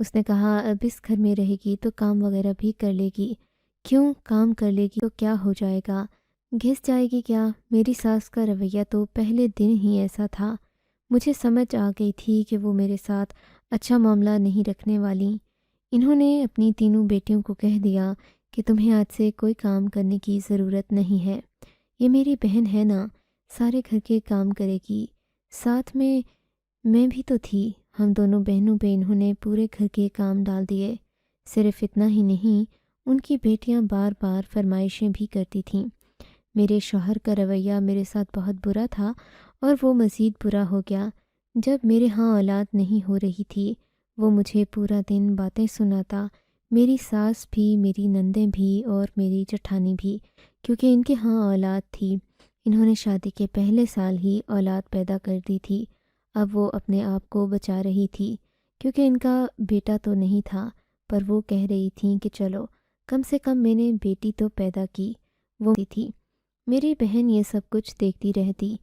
اس نے کہا اب اس گھر میں رہے گی تو کام وغیرہ بھی کر لے گی، کیوں کام کر لے گی تو کیا ہو جائے گا، گھس جائے گی کیا؟ میری ساس کا رویہ تو پہلے دن ہی ایسا تھا، مجھے سمجھ آ گئی تھی کہ وہ میرے ساتھ اچھا معاملہ نہیں رکھنے والی۔ انہوں نے اپنی تینوں بیٹیوں کو کہہ دیا کہ تمہیں آج سے کوئی کام کرنے کی ضرورت نہیں ہے، یہ میری بہن ہے نا، سارے گھر کے کام کرے گی، ساتھ میں بھی تو تھی۔ ہم دونوں بہنوں پہ انہوں نے پورے گھر کے کام ڈال دیے۔ صرف اتنا ہی نہیں، ان کی بیٹیاں بار بار فرمائشیں بھی کرتی تھیں۔ میرے شوہر کا رویہ میرے ساتھ بہت برا تھا، اور وہ مزید برا ہو گیا جب میرے ہاں اولاد نہیں ہو رہی تھی۔ وہ مجھے پورا دن باتیں سناتا، میری ساس بھی، میری نندیں بھی اور میری جٹھانی بھی، کیونکہ ان کے ہاں اولاد تھی۔ انہوں نے شادی کے پہلے سال ہی اولاد پیدا کر دی تھی۔ اب وہ اپنے آپ کو بچا رہی تھی، کیونکہ ان کا بیٹا تو نہیں تھا، پر وہ کہہ رہی تھیں کہ چلو کم سے کم میں نے بیٹی تو پیدا کی۔ وہ تھی میری بہن یہ سب کچھ دیکھتی رہتی،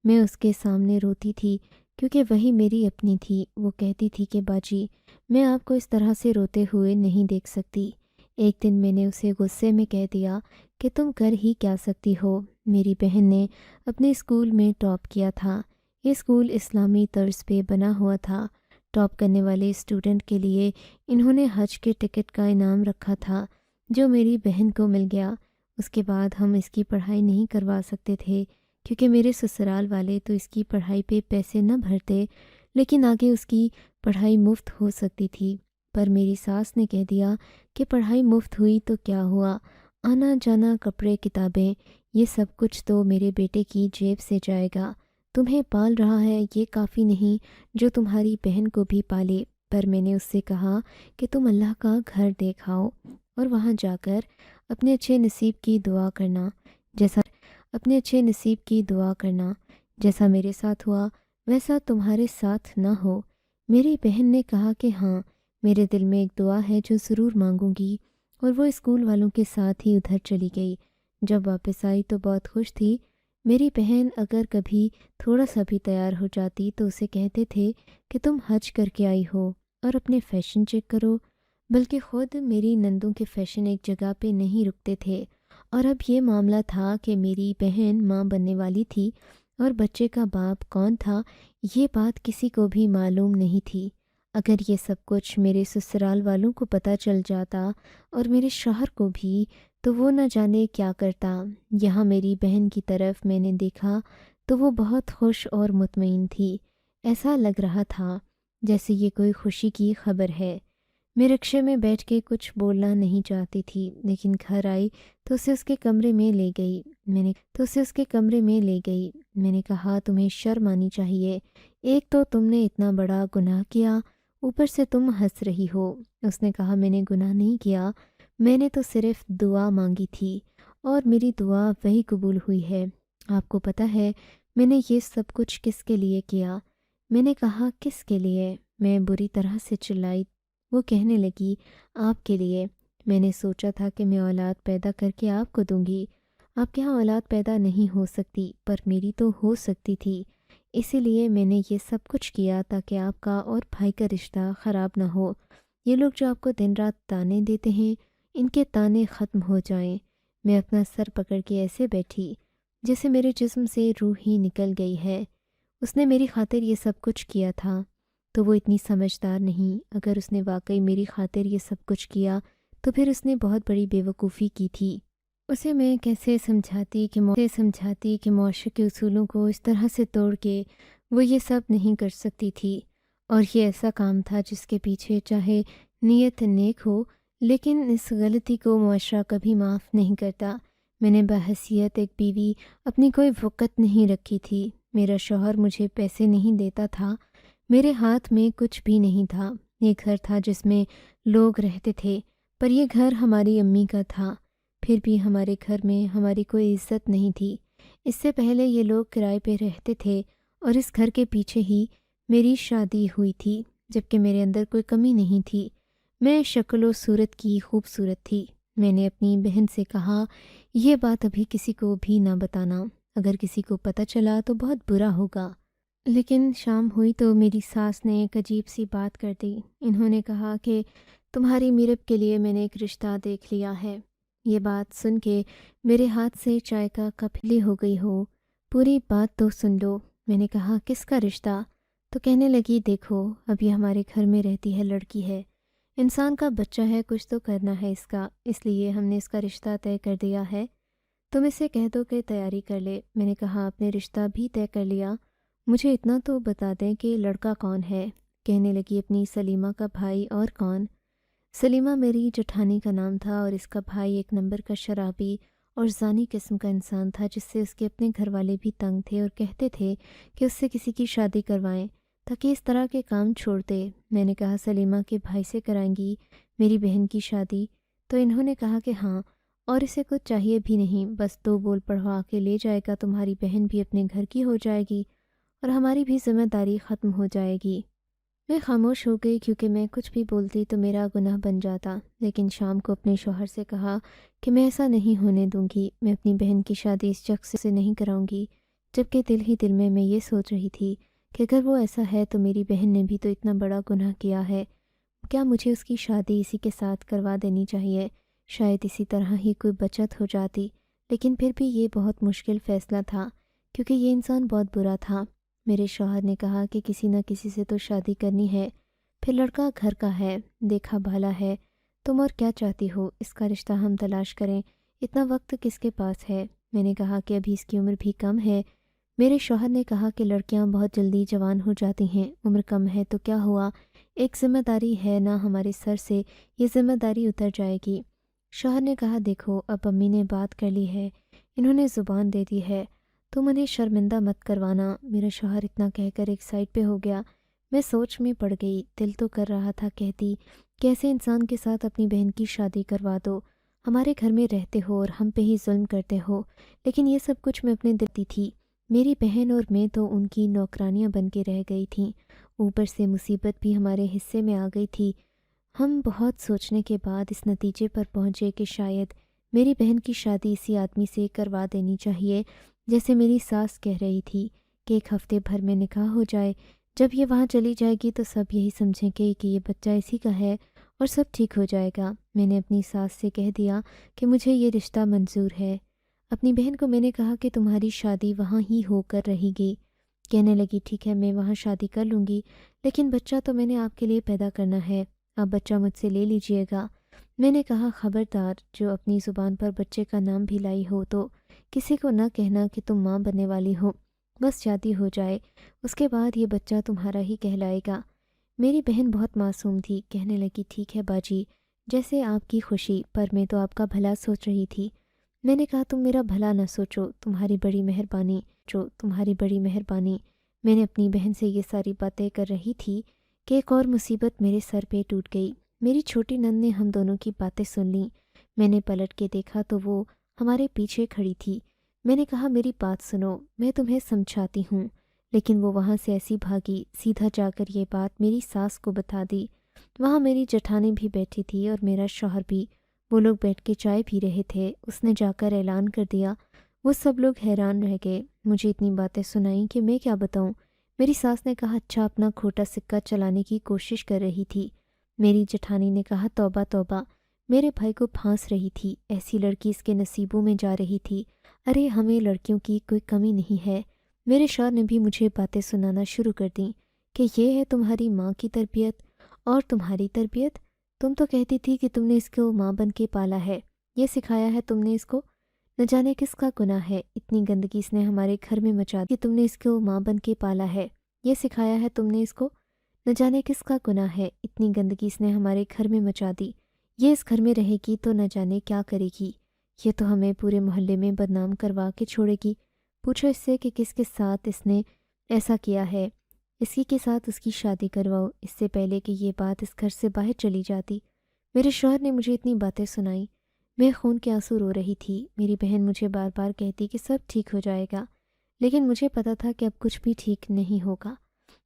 میں اس کے سامنے روتی تھی کیونکہ وہی میری اپنی تھی۔ وہ کہتی تھی کہ باجی میں آپ کو اس طرح سے روتے ہوئے نہیں دیکھ سکتی۔ ایک دن میں نے اسے غصے میں کہہ دیا کہ تم کر ہی کیا سکتی ہو، میری بہن نے اپنے اسکول میں ٹاپ کیا تھا۔ یہ اسکول اسلامی طرز پہ بنا ہوا تھا۔ ٹاپ کرنے والے اسٹوڈنٹ کے لیے انہوں نے حج کے ٹکٹ کا انعام رکھا تھا، جو میری بہن کو مل گیا۔ اس کے بعد ہم اس کی پڑھائی نہیں کروا سکتے تھے، کیونکہ میرے سسرال والے تو اس کی پڑھائی پہ پیسے نہ بھرتے، لیکن آگے اس کی پڑھائی مفت ہو سکتی تھی۔ پر میری ساس نے کہہ دیا کہ پڑھائی مفت ہوئی تو کیا ہوا، آنا جانا، کپڑے، کتابیں، یہ سب کچھ تو میرے بیٹے کی جیب سے جائے گا۔ تمہیں پال رہا ہے، یہ کافی نہیں جو تمہاری بہن کو بھی پالے۔ پر میں نے اس سے کہا کہ تم اللہ کا گھر دیکھ آؤ اور وہاں جا کر اپنے اچھے نصیب کی دعا کرنا، جیسا میرے ساتھ ہوا ویسا تمہارے ساتھ نہ ہو۔ میری بہن نے کہا کہ ہاں، میرے دل میں ایک دعا ہے جو ضرور مانگوں گی، اور وہ اسکول والوں کے ساتھ ہی ادھر چلی گئی۔ جب واپس آئی تو بہت خوش تھی۔ میری بہن اگر کبھی تھوڑا سا بھی تیار ہو جاتی تو اسے کہتے تھے کہ تم حج کر کے آئی ہو اور اپنے فیشن چیک کرو، بلکہ خود میری نندوں کے فیشن ایک جگہ پہ نہیں رکتے تھے۔ اور اب یہ معاملہ تھا کہ میری بہن ماں بننے والی تھی، اور بچے کا باپ کون تھا یہ بات کسی کو بھی معلوم نہیں تھی۔ اگر یہ سب کچھ میرے سسرال والوں کو پتہ چل جاتا اور میرے شوہر کو بھی، تو وہ نہ جانے کیا کرتا۔ یہاں میری بہن کی طرف میں نے دیکھا تو وہ بہت خوش اور مطمئن تھی، ایسا لگ رہا تھا جیسے یہ کوئی خوشی کی خبر ہے۔ میں رکشے میں بیٹھ کے کچھ بولنا نہیں چاہتی تھی، لیکن گھر آئی تو اسے اس کے کمرے میں لے گئی۔ میں نے کہا تمہیں شرم آنی چاہیے، ایک تو تم نے اتنا بڑا گناہ کیا، اوپر سے تم ہنس رہی ہو۔ اس نے کہا میں نے گناہ نہیں کیا، میں نے تو صرف دعا مانگی تھی، اور میری دعا وہی قبول ہوئی ہے۔ آپ کو پتہ ہے میں نے یہ سب کچھ کس کے لیے کیا؟ میں نے کہا کس کے لیے؟ میں بری طرح سے چلائی۔ وہ کہنے لگی آپ کے لیے۔ میں نے سوچا تھا کہ میں اولاد پیدا کر کے آپ کو دوں گی، آپ کے ہاں اولاد پیدا نہیں ہو سکتی، پر میری تو ہو سکتی تھی، اسی لیے میں نے یہ سب کچھ کیا تاکہ آپ کا اور بھائی کا رشتہ خراب نہ ہو۔ یہ لوگ جو آپ کو دن رات تانے دیتے ہیں، ان کے تانے ختم ہو جائیں۔ میں اپنا سر پکڑ کے ایسے بیٹھی جیسے میرے جسم سے روح ہی نکل گئی ہے۔ اس نے میری خاطر یہ سب کچھ کیا تھا تو وہ اتنی سمجھدار نہیں۔ اگر اس نے واقعی میری خاطر یہ سب کچھ کیا تو پھر اس نے بہت بڑی بیوقوفی کی تھی۔ اسے میں کیسے سمجھاتی کہ معاشرے کے اصولوں کو اس طرح سے توڑ کے وہ یہ سب نہیں کر سکتی تھی، اور یہ ایسا کام تھا جس کے پیچھے چاہے نیت نیک ہو، لیکن اس غلطی کو معاشرہ کبھی معاف نہیں کرتا۔ میں نے بحیثیت ایک بیوی اپنی کوئی وقت نہیں رکھی تھی۔ میرا شوہر مجھے پیسے نہیں دیتا تھا، میرے ہاتھ میں کچھ بھی نہیں تھا۔ یہ گھر تھا جس میں لوگ رہتے تھے، پر یہ گھر ہماری امی کا تھا۔ پھر بھی ہمارے گھر میں ہماری کوئی عزت نہیں تھی۔ اس سے پہلے یہ لوگ کرائے پہ رہتے تھے، اور اس گھر کے پیچھے ہی میری شادی ہوئی تھی، جبکہ میرے اندر کوئی کمی نہیں تھی۔ میں شکل و صورت کی خوبصورت تھی۔ میں نے اپنی بہن سے کہا یہ بات ابھی کسی کو بھی نہ بتانا، اگر کسی کو پتہ چلا تو بہت برا ہوگا۔ لیکن شام ہوئی تو میری ساس نے ایک عجیب سی بات کر دی۔ انہوں نے کہا کہ تمہاری میرب کے لیے میں نے ایک رشتہ دیکھ لیا ہے۔ یہ بات سن کے میرے ہاتھ سے چائے کا کپ ہلی ہو گئی ہو۔ پوری بات تو سن لو۔ میں نے کہا کس کا رشتہ؟ تو کہنے لگی دیکھو اب یہ ہمارے گھر میں رہتی ہے، لڑکی ہے، انسان کا بچہ ہے، کچھ تو کرنا ہے اس کا، اس لیے ہم نے اس کا رشتہ طے کر دیا ہے، تم اسے کہہ دو کہ تیاری کر لے۔ میں نے کہا آپ نے رشتہ بھی طے کر لیا، مجھے اتنا تو بتا دیں کہ لڑکا کون ہے؟ کہنے لگی اپنی سلیمہ کا بھائی۔ اور کون؟ سلیمہ میری جٹھانی کا نام تھا، اور اس کا بھائی ایک نمبر کا شرابی اور زانی قسم کا انسان تھا، جس سے اس کے اپنے گھر والے بھی تنگ تھے اور کہتے تھے کہ اس سے کسی کی شادی کروائیں تاکہ اس طرح کے کام چھوڑ دے۔ میں نے کہا سلیمہ کے بھائی سے کرائیں گی میری بہن کی شادی؟ تو انہوں نے کہا کہ ہاں، اور اسے کچھ چاہیے بھی نہیں، بس 2 بول پڑھوا کے لے جائے گا، تمہاری بہن بھی اپنے گھر کی ہو جائے گی اور ہماری بھی ذمہ داری ختم ہو جائے گی۔ میں خاموش ہو گئی کیونکہ میں کچھ بھی بولتی تو میرا گناہ بن جاتا، لیکن شام کو اپنے شوہر سے کہا کہ میں ایسا نہیں ہونے دوں گی، میں اپنی بہن کی شادی اس شخص سے نہیں کراؤں گی، جبکہ دل ہی دل میں یہ سوچ رہی تھی کہ اگر وہ ایسا ہے تو میری بہن نے بھی تو اتنا بڑا گناہ کیا ہے، کیا مجھے اس کی شادی اسی کے ساتھ کروا دینی چاہیے؟ شاید اسی طرح ہی کوئی بچت ہو جاتی، لیکن پھر بھی یہ بہت مشکل فیصلہ تھا کیونکہ یہ انسان بہت برا تھا۔ میرے شوہر نے کہا کہ کسی نہ کسی سے تو شادی کرنی ہے، پھر لڑکا گھر کا ہے، دیکھا بھالا ہے، تم اور کیا چاہتی ہو؟ اس کا رشتہ ہم تلاش کریں، اتنا وقت کس کے پاس ہے؟ میں نے کہا کہ ابھی اس کی عمر بھی کم ہے۔ میرے شوہر نے کہا کہ لڑکیاں بہت جلدی جوان ہو جاتی ہیں، عمر کم ہے تو کیا ہوا، ایک ذمہ داری ہے نا ہمارے سر سے، یہ ذمہ داری اتر جائے گی۔ شوہر نے کہا دیکھو اب امی نے بات کر لی ہے، انہوں نے زبان دے دی ہے، تم انہیں شرمندہ مت کروانا۔ میرا شوہر اتنا کہہ کر ایک سائڈ پہ ہو گیا۔ میں سوچ میں پڑ گئی، دل تو کر رہا تھا کہتی کہ ایسے انسان کے ساتھ اپنی بہن کی شادی کروا دو، ہمارے گھر میں رہتے ہو اور ہم پہ ہی ظلم کرتے ہو، لیکن یہ سب کچھ میں اپنے دل دی تھی۔ میری بہن اور میں تو ان کی نوکرانیاں بن کے رہ گئی تھیں، اوپر سے مصیبت بھی ہمارے حصے میں آ گئی تھی۔ ہم بہت سوچنے کے بعد اس نتیجے پر پہنچے کہ شاید میری بہن کی شادی اسی آدمی سے کروا دینی چاہیے، جیسے میری ساس کہہ رہی تھی کہ 1 ہفتے بھر میں نکاح ہو جائے، جب یہ وہاں چلی جائے گی تو سب یہی سمجھیں گے کہ یہ بچہ اسی کا ہے اور سب ٹھیک ہو جائے گا۔ میں نے اپنی ساس سے کہہ دیا کہ مجھے یہ رشتہ منظور ہے۔ اپنی بہن کو میں نے کہا کہ تمہاری شادی وہاں ہی ہو کر رہے گی۔ کہنے لگی ٹھیک ہے میں وہاں شادی کر لوں گی، لیکن بچہ تو میں نے آپ کے لیے پیدا کرنا ہے، آپ بچہ مجھ سے لے لیجئے گا۔ میں نے کہا خبردار، جو اپنی زبان پر بچے کا نام بھی لائی ہو تو کسی کو نہ کہنا کہ تم ماں بننے والی ہو، بس شادی ہو جائے، اس کے بعد یہ بچہ تمہارا ہی کہلائے گا۔ میری بہن بہت معصوم تھی، کہنے لگی ٹھیک ہے باجی، جیسے آپ کی خوشی، پر میں تو آپ کا بھلا سوچ رہی تھی۔ میں نے کہا تم میرا بھلا نہ سوچو، تمہاری بڑی مہربانی۔ میں نے اپنی بہن سے یہ ساری باتیں کر رہی تھی کہ ایک اور مصیبت میرے سر پہ ٹوٹ گئی۔ میری چھوٹی نند نے ہم دونوں کی باتیں سن لیں۔ میں نے پلٹ کے دیکھا تو وہ ہمارے پیچھے کھڑی تھی۔ میں نے کہا میری بات سنو، میں تمہیں سمجھاتی ہوں، لیکن وہ وہاں سے ایسی بھاگی، سیدھا جا کر یہ بات میری ساس کو بتا دی۔ وہاں میری جٹھانی بھی بیٹھی تھی اور میرا شوہر بھی، وہ لوگ بیٹھ کے چائے پی رہے تھے۔ اس نے جا کر اعلان کر دیا، وہ سب لوگ حیران رہ گئے، مجھے اتنی باتیں سنائیں کہ میں کیا بتاؤں۔ میری ساس نے کہا اچھا اپنا کھوٹا سکہ چلانے کی کوشش کر رہی تھی۔ میری جٹھانی نے کہا توبہ توبہ، میرے بھائی کو پھانس رہی تھی، ایسی لڑکی اس کے نصیبوں میں جا رہی تھی، ارے ہمیں لڑکیوں کی کوئی کمی نہیں ہے۔ میرے شوہر نے بھی مجھے باتیں سنانا شروع کر دیں کہ یہ ہے تمہاری ماں کی تربیت اور تمہاری تربیت، تم تو کہتی تھی کہ تم نے اس کو ماں بن کے پالا ہے، یہ سکھایا ہے تم نے اس کو، نہ جانے کس کا گناہ ہے، اتنی گندگی اس نے ہمارے گھر میں مچا دی کہ تم نے اس کو ماں بن کے پالا ہے، یہ سکھایا ہے تم نے اس کو، نہ جانے کس کا گناہ ہے، اتنی گندگی اس نے ہمارے گھر میں مچا دی، یہ اس گھر میں رہے گی تو نہ جانے کیا کرے گی، یہ تو ہمیں پورے محلے میں بدنام کروا کے چھوڑے گی، پوچھو اس سے کہ کس کے ساتھ اس نے ایسا کیا ہے، اسی کے ساتھ اس کی شادی کرواؤ، اس سے پہلے کہ یہ بات اس گھر سے باہر چلی جاتی۔ میرے شوہر نے مجھے اتنی باتیں سنائیں، میں خون کے آنسو رو رہی تھی۔ میری بہن مجھے بار بار کہتی کہ سب ٹھیک ہو جائے گا، لیکن مجھے پتا تھا کہ اب کچھ بھی ٹھیک نہیں ہوگا۔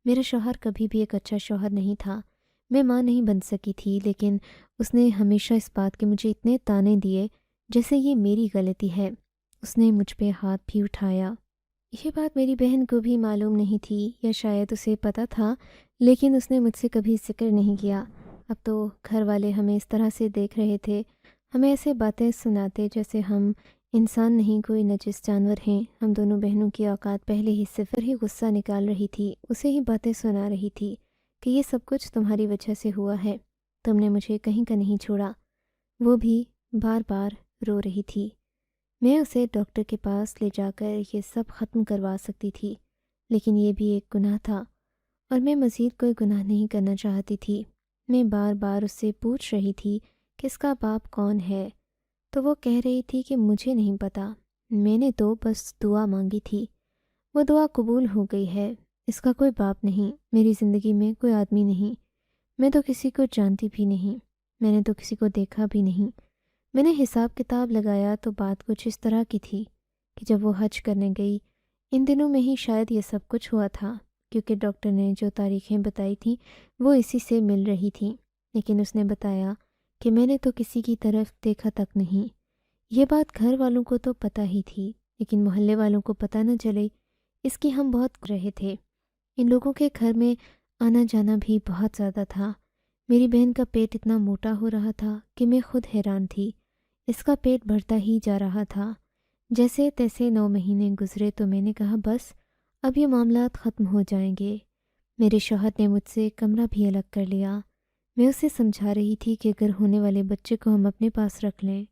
میرا شوہر کبھی بھی ایک اچھا شوہر نہیں تھا، میں ماں نہیں بن سکی تھی، لیکن اس نے ہمیشہ اس بات کے مجھے اتنے تانے دیے جیسے یہ میری غلطی ہے۔ اس نے مجھ پہ ہاتھ بھی اٹھایا۔ یہ بات میری بہن کو بھی معلوم نہیں تھی، یا شاید اسے پتہ تھا لیکن اس نے مجھ سے کبھی ذکر نہیں کیا۔ اب تو گھر والے ہمیں اس طرح سے دیکھ رہے تھے، ہمیں ایسے باتیں سناتے جیسے ہم انسان نہیں کوئی نجس جانور ہیں۔ ہم دونوں بہنوں کی اوقات پہلے ہی صفر ہی غصہ نکال رہی تھی، اسے ہی باتیں سنا رہی تھی کہ یہ سب کچھ تمہاری وجہ سے ہوا ہے، تم نے مجھے کہیں کا نہیں چھوڑا۔ وہ بھی بار بار رو رہی تھی۔ میں اسے ڈاکٹر کے پاس لے جا کر یہ سب ختم کروا سکتی تھی، لیکن یہ بھی ایک گناہ تھا اور میں مزید کوئی گناہ نہیں کرنا چاہتی تھی۔ میں بار بار اس سے پوچھ رہی تھی کہ اس کا باپ کون ہے، تو وہ کہہ رہی تھی کہ مجھے نہیں پتہ، میں نے تو بس دعا مانگی تھی، وہ دعا قبول ہو گئی ہے۔ اس کا کوئی باپ نہیں، میری زندگی میں کوئی آدمی نہیں، میں تو کسی کو جانتی بھی نہیں، میں نے تو کسی کو دیکھا بھی نہیں۔ میں نے حساب کتاب لگایا تو بات کچھ اس طرح کی تھی کہ جب وہ حج کرنے گئی ان دنوں میں ہی شاید یہ سب کچھ ہوا تھا، کیونکہ ڈاکٹر نے جو تاریخیں بتائی تھیں وہ اسی سے مل رہی تھیں، لیکن اس نے بتایا کہ میں نے تو کسی کی طرف دیکھا تک نہیں۔ یہ بات گھر والوں کو تو پتہ ہی تھی، لیکن محلے والوں کو پتہ نہ چلے اس کی ہم بہت رہے تھے۔ ان لوگوں کے گھر میں آنا جانا بھی بہت زیادہ تھا۔ میری بہن کا پیٹ اتنا موٹا ہو رہا تھا کہ میں خود حیران تھی، اس کا پیٹ بڑھتا ہی جا رہا تھا۔ جیسے تیسے 9 مہینے گزرے تو میں نے کہا بس اب یہ معاملات ختم ہو جائیں گے۔ میرے شوہر نے مجھ سے کمرہ بھی الگ کر لیا۔ میں اسے سمجھا رہی تھی کہ اگر ہونے والے بچے کو ہم اپنے پاس رکھ لیں،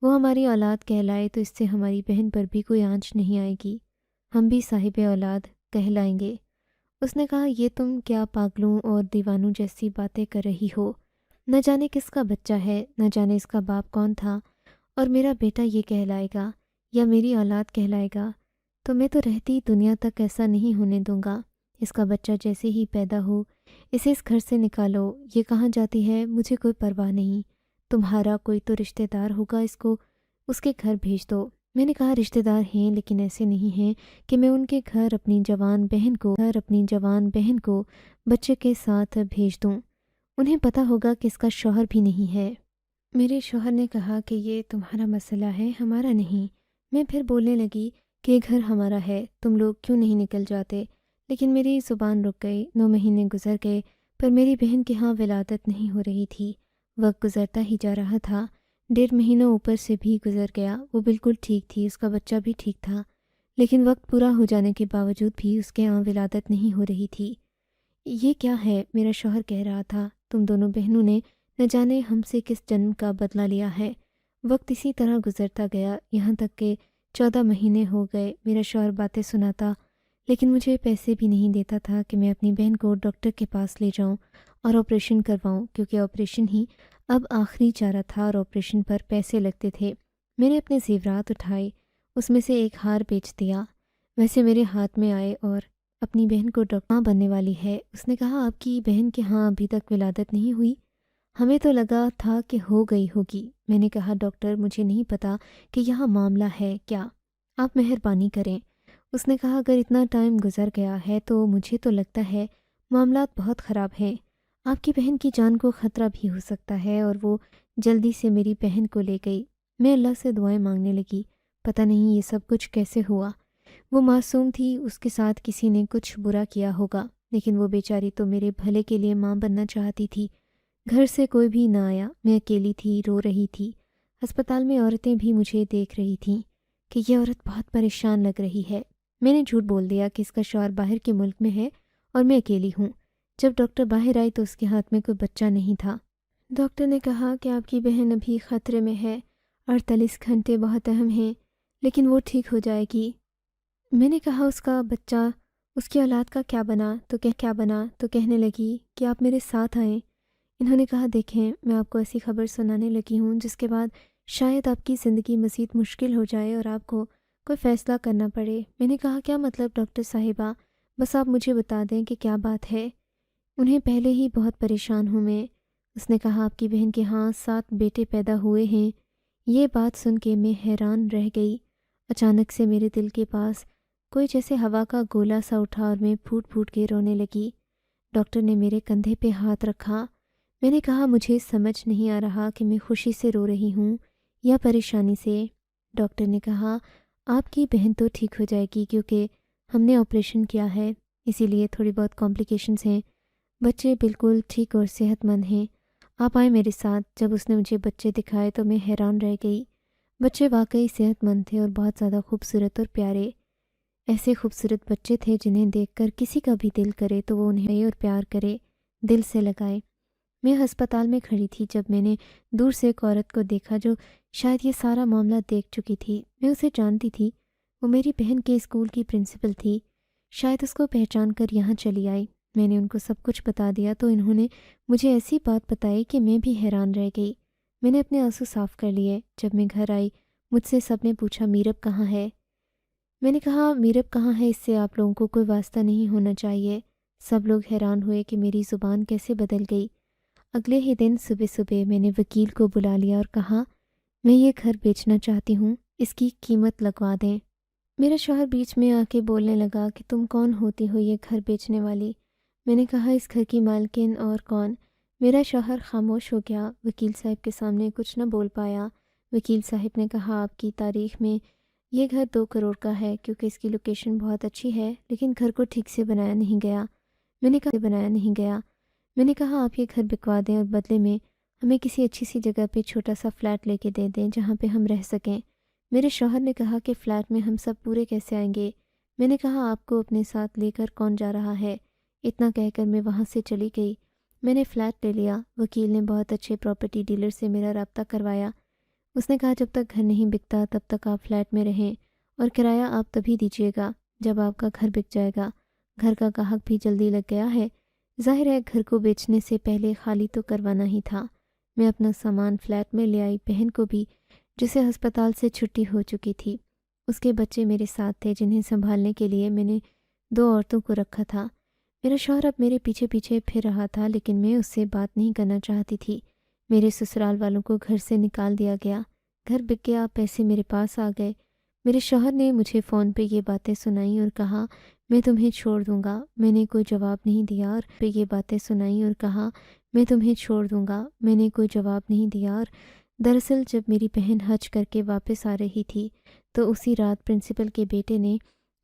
وہ ہماری اولاد کہلائے تو اس سے ہماری بہن پر بھی کوئی آنچ نہیں آئے گی، ہم بھی صاحب اولاد کہلائیں گے۔ اس نے کہا یہ تم کیا پاگلوں اور دیوانوں جیسی باتیں کر رہی ہو، نہ جانے کس کا بچہ ہے، نہ جانے اس کا باپ کون تھا، اور میرا بیٹا یہ کہلائے گا یا میری اولاد کہلائے گا تو میں تو رہتی دنیا تک ایسا نہیں ہونے دوں گا۔ اس کا بچہ جیسے ہی پیدا ہو اسے اس گھر سے نکالو، یہ کہاں جاتی ہے مجھے کوئی پرواہ نہیں، تمہارا کوئی تو رشتہ دار ہوگا، اس کو اس کے گھر بھیج دو۔ میں نے کہا رشتہ دار ہیں لیکن ایسے نہیں ہیں کہ میں ان کے گھر اپنی جوان بہن کو بچے کے ساتھ بھیج دوں، انہیں پتہ ہوگا کہ اس کا شوہر بھی نہیں ہے۔ میرے شوہر نے کہا کہ یہ تمہارا مسئلہ ہے، ہمارا نہیں۔ میں پھر بولنے لگی کہ یہ گھر ہمارا ہے، تم لوگ کیوں نہیں نکل جاتے، لیکن میری زبان رک گئی۔ 9 مہینے گزر گئے پر میری بہن کے ہاں ولادت نہیں ہو رہی تھی۔ وقت گزرتا ہی جا رہا تھا، 1.5 مہینہ اوپر سے بھی گزر گیا۔ وہ بالکل ٹھیک تھی، اس کا بچہ بھی ٹھیک تھا، لیکن وقت پورا ہو جانے کے باوجود بھی اس کے ہاں ولادت نہیں ہو رہی تھی۔ یہ کیا ہے؟ میرا شوہر کہہ رہا تھا، تم دونوں بہنوں نے نہ جانے ہم سے کس جنم کا بدلہ لیا ہے۔ وقت اسی طرح گزرتا گیا، یہاں تک کہ 14 مہینے ہو گئے۔ میرا شوہر باتیں سناتا لیکن مجھے پیسے بھی نہیں دیتا تھا کہ میں اپنی بہن کو ڈاکٹر کے پاس لے جاؤں اور آپریشن کرواؤں، کیونکہ آپریشن ہی اب آخری چارہ تھا اور آپریشن پر پیسے لگتے تھے۔ میں نے اپنے زیورات اٹھائے، اس میں سے ایک ہار بیچ دیا، ویسے میرے ہاتھ میں آئے اور اپنی بہن کو ڈاکٹر بننے والی ہے۔ اس نے کہا آپ کی بہن کے ہاں ابھی تک ولادت نہیں ہوئی؟ ہمیں تو لگا تھا کہ ہو گئی ہوگی۔ میں نے کہا ڈاکٹر مجھے نہیں پتا کہ یہاں معاملہ ہے کیا، آپ مہربانی کریں۔ اس نے کہا اگر اتنا ٹائم گزر گیا ہے تو مجھے تو لگتا ہے معاملات بہت خراب ہیں، آپ کی بہن کی جان کو خطرہ بھی ہو سکتا ہے، اور وہ جلدی سے میری بہن کو لے گئی۔ میں اللہ سے دعائیں مانگنے لگی، پتہ نہیں یہ سب کچھ کیسے ہوا، وہ معصوم تھی، اس کے ساتھ کسی نے کچھ برا کیا ہوگا، لیکن وہ بیچاری تو میرے بھلے کے لیے ماں بننا چاہتی تھی۔ گھر سے کوئی بھی نہ آیا، میں اکیلی تھی، رو رہی تھی۔ ہسپتال میں عورتیں بھی مجھے دیکھ رہی تھیں کہ یہ عورت بہت پریشان لگ رہی ہے۔ میں نے جھوٹ بول دیا کہ اس کا شوہر باہر کے ملک میں ہے اور میں اکیلی ہوں۔ جب ڈاکٹر باہر آئی تو اس کے ہاتھ میں کوئی بچہ نہیں تھا۔ ڈاکٹر نے کہا کہ آپ کی بہن ابھی خطرے میں ہے، 48 گھنٹے بہت اہم ہیں، لیکن وہ ٹھیک ہو جائے گی۔ میں نے کہا اس کا بچہ، اس کی اولاد کا کیا بنا تو کہنے لگی کہ آپ میرے ساتھ آئیں۔ انہوں نے کہا دیکھیں میں آپ کو ایسی خبر سنانے لگی ہوں جس کے بعد شاید آپ کی زندگی مزید مشکل ہو جائے اور آپ کو کوئی فیصلہ کرنا پڑے۔ میں نے کہا کیا مطلب ڈاکٹر صاحبہ، بس آپ مجھے بتا دیں کہ کیا بات ہے، انہیں پہلے ہی بہت پریشان ہوں میں۔ اس نے کہا آپ کی بہن کے ہاں 7 بیٹے پیدا ہوئے ہیں۔ یہ بات سن کے میں حیران رہ گئی۔ اچانک سے میرے دل کے پاس کوئی جیسے ہوا کا گولا سا اٹھا اور میں پھوٹ پھوٹ کے رونے لگی۔ ڈاکٹر نے میرے کندھے پہ ہاتھ رکھا۔ میں نے کہا مجھے سمجھ نہیں آ رہا کہ میں خوشی سے رو رہی ہوں یا پریشانی سے۔ ڈاکٹر نے کہا آپ کی بہن تو ٹھیک ہو جائے گی کیونکہ ہم نے آپریشن کیا ہے، اسی لیے تھوڑی بہت کمپلیکیشنز ہیں۔ بچے بالکل ٹھیک اور صحت مند ہیں۔ آپ آئیں میرے ساتھ۔ جب اس نے مجھے بچے دکھائے تو میں حیران رہ گئی۔ بچے واقعی صحت مند تھے اور بہت زیادہ خوبصورت اور پیارے۔ ایسے خوبصورت بچے تھے جنہیں دیکھ کر کسی کا بھی دل کرے تو وہ انہیں اور پیار کرے، دل سے لگائے۔ میں ہسپتال میں کھڑی تھی جب میں نے دور سے ایک عورت کو دیکھا جو شاید یہ سارا معاملہ دیکھ چکی تھی۔ میں اسے جانتی تھی، وہ میری بہن کے اسکول کی پرنسپل تھی۔ شاید اس کو پہچان کر یہاں چلی آئی۔ میں نے ان کو سب کچھ بتا دیا تو انہوں نے مجھے ایسی بات بتائی کہ میں بھی حیران رہ گئی۔ میں نے اپنے آنسو صاف کر لیے۔ جب میں گھر آئی مجھ سے سب نے پوچھا میرب کہاں ہے؟ میں نے کہا میرب کہاں ہے اس سے آپ لوگوں کو کوئی واسطہ نہیں ہونا چاہیے۔ سب لوگ حیران ہوئے کہ میری زبان کیسے بدل گئی۔ اگلے ہی دن صبح صبح میں نے وکیل کو بلا لیا اور کہا میں یہ گھر بیچنا چاہتی ہوں، اس کی قیمت لگوا دیں۔ میرا شوہر بیچ میں آ کے بولنے لگا کہ تم کون ہوتی ہو یہ گھر بیچنے والی؟ میں نے کہا اس گھر کی مالکن اور کون؟ میرا شوہر خاموش ہو گیا، وکیل صاحب کے سامنے کچھ نہ بول پایا۔ وکیل صاحب نے کہا آپ کی تاریخ میں یہ گھر 2 کروڑ کا ہے کیونکہ اس کی لوکیشن بہت اچھی ہے، لیکن گھر کو ٹھیک سے بنایا نہیں گیا۔ میں نے کہا آپ یہ گھر بکوا دیں اور بدلے میں ہمیں کسی اچھی سی جگہ پہ چھوٹا سا فلیٹ لے کے دے دیں جہاں پہ ہم رہ سکیں۔ میرے شوہر نے کہا کہ فلیٹ میں ہم سب پورے کیسے آئیں گے؟ میں نے کہا آپ کو اپنے ساتھ لے کر کون جا رہا ہے؟ اتنا کہہ کر میں وہاں سے چلی گئی۔ میں نے فلیٹ لے لیا۔ وکیل نے بہت اچھے پراپرٹی ڈیلر سے میرا رابطہ کروایا۔ اس نے کہا جب تک گھر نہیں بکتا تب تک آپ فلیٹ میں رہیں اور کرایہ آپ تبھی دیجیے گا جب آپ کا گھر بک جائے گا۔ گھر کا گاہک بھی جلدی لگ گیا ہے۔ ظاہر ہے گھر کو بیچنے سے پہلے خالی تو کروانا ہی تھا۔ میں اپنا سامان فلیٹ میں لے آئی۔ بہن کو بھی، جسے ہسپتال سے چھٹی ہو چکی تھی، اس کے بچے میرے ساتھ تھے جنہیں سنبھالنے کے لیے میں نے 2 عورتوں کو رکھا تھا۔ میرا شوہر اب میرے پیچھے پیچھے پھر رہا تھا لیکن میں اس سے بات نہیں کرنا چاہتی تھی۔ میرے سسرال والوں کو گھر سے نکال دیا گیا، گھر بک گیا، پیسے میرے پاس آ گئے۔ میرے شوہر نے مجھے فون پہ یہ باتیں سنائیں اور کہا میں تمہیں چھوڑ دوں گا۔ میں نے کوئی جواب نہیں دیا اور دراصل جب میری بہن حج کر کے واپس آ رہی تھی تو اسی رات پرنسپل کے بیٹے نے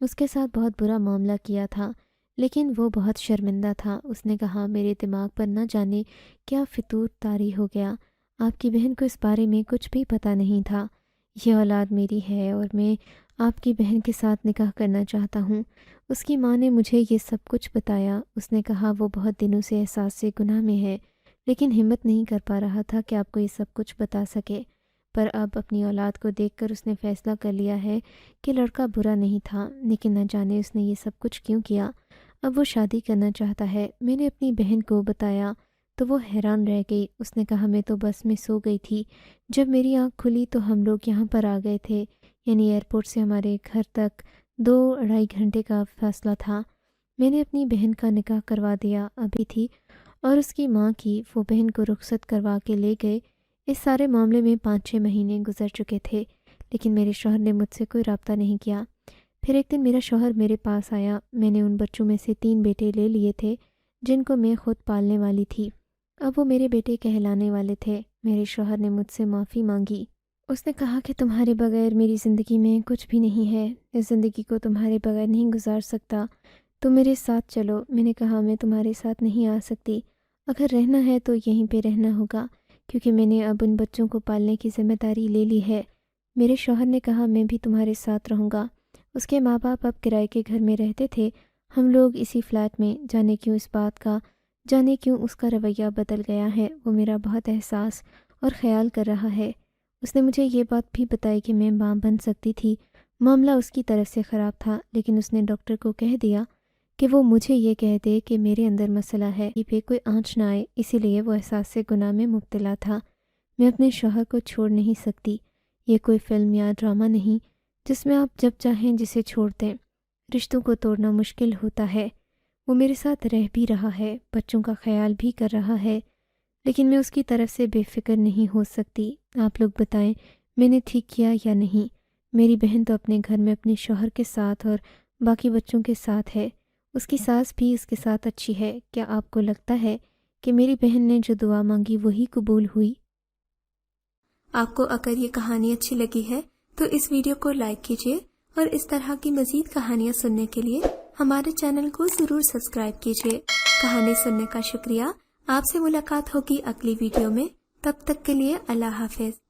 اس کے ساتھ بہت برا معاملہ کیا تھا، لیکن وہ بہت شرمندہ تھا۔ اس نے کہا میرے دماغ پر نہ جانے کیا فطور طاری ہو گیا، آپ کی بہن کو اس بارے میں کچھ بھی پتہ نہیں تھا۔ یہ اولاد میری ہے اور میں آپ کی بہن کے ساتھ نکاح کرنا چاہتا ہوں۔ اس کی ماں نے مجھے یہ سب کچھ بتایا۔ اس نے کہا وہ بہت دنوں سے احساس سے گناہ میں ہے لیکن ہمت نہیں کر پا رہا تھا کہ آپ کو یہ سب کچھ بتا سکے، پر اب اپنی اولاد کو دیکھ کر اس نے فیصلہ کر لیا ہے کہ لڑکا برا نہیں تھا، لیکن نہ جانے اس نے یہ سب کچھ کیوں کیا۔ اب وہ شادی کرنا چاہتا ہے۔ میں نے اپنی بہن کو بتایا تو وہ حیران رہ گئی۔ اس نے کہا میں تو بس میں سو گئی تھی، جب میری آنکھ کھلی تو ہم لوگ یہاں پر آ گئے تھے، یعنی ایئرپورٹ سے ہمارے گھر تک 2-2.5 گھنٹے کا فاصلہ تھا۔ میں نے اپنی بہن کا نکاح کروا دیا ابھی تھی اور اس کی ماں کی، وہ بہن کو رخصت کروا کے لے گئے۔ اس سارے معاملے میں 5-6 مہینے گزر چکے تھے لیکن میرے شوہر نے مجھ سے کوئی رابطہ نہیں کیا۔ پھر ایک دن میرا شوہر میرے پاس آیا۔ میں نے ان بچوں میں سے 3 بیٹے لے لیے تھے جن کو میں خود پالنے والی تھی، اب وہ میرے بیٹے کہلانے والے تھے۔ میرے شوہر نے مجھ سے معافی مانگی۔ اس نے کہا کہ تمہارے بغیر میری زندگی میں کچھ بھی نہیں ہے، اس زندگی کو تمہارے بغیر نہیں گزار سکتا، تم میرے ساتھ چلو۔ میں نے کہا میں تمہارے ساتھ نہیں آ سکتی، اگر رہنا ہے تو یہیں پہ رہنا ہوگا کیونکہ میں نے اب ان بچوں کو پالنے کی ذمہ داری لے لی ہے۔ میرے شوہر نے کہا میں بھی تمہارے ساتھ رہوں گا۔ اس کے ماں باپ اب کرائے کے گھر میں رہتے تھے، ہم لوگ اسی فلیٹ میں۔ جانے کیوں اس کا رویہ بدل گیا ہے، وہ میرا بہت احساس اور خیال کر رہا ہے۔ اس نے مجھے یہ بات بھی بتائی کہ میں ماں بن سکتی تھی، معاملہ اس کی طرف سے خراب تھا، لیکن اس نے ڈاکٹر کو کہہ دیا کہ وہ مجھے یہ کہہ دے کہ میرے اندر مسئلہ ہے، یہ پہ کوئی آنچ نہ آئے، اسی لیے وہ احساس سے گناہ میں مبتلا تھا۔ میں اپنے شوہر کو چھوڑ نہیں سکتی، یہ کوئی فلم یا ڈرامہ نہیں جس میں آپ جب چاہیں جسے چھوڑ دیں۔ رشتوں کو توڑنا مشکل ہوتا ہے۔ وہ میرے ساتھ رہ بھی رہا ہے، بچوں کا خیال بھی کر رہا ہے، لیکن میں اس کی طرف سے بے فکر نہیں ہو سکتی۔ آپ لوگ بتائیں میں نے ٹھیک کیا یا نہیں؟ میری بہن تو اپنے گھر میں اپنے شوہر کے ساتھ اور باقی بچوں کے ساتھ ہے، اس کی ساس بھی اس کے ساتھ اچھی ہے۔ کیا آپ کو لگتا ہے کہ میری بہن نے جو دعا مانگی وہی قبول ہوئی؟ آپ کو اگر یہ کہانی اچھی لگی ہے تو اس ویڈیو کو لائک کیجیے اور اس طرح کی مزید کہانیاں سننے کے لیے ہمارے چینل کو ضرور سبسکرائب کیجیے۔ کہانی سننے کا شکریہ۔ آپ سے ملاقات ہوگی اگلی ویڈیو میں، تب تک کے لیے اللہ حافظ۔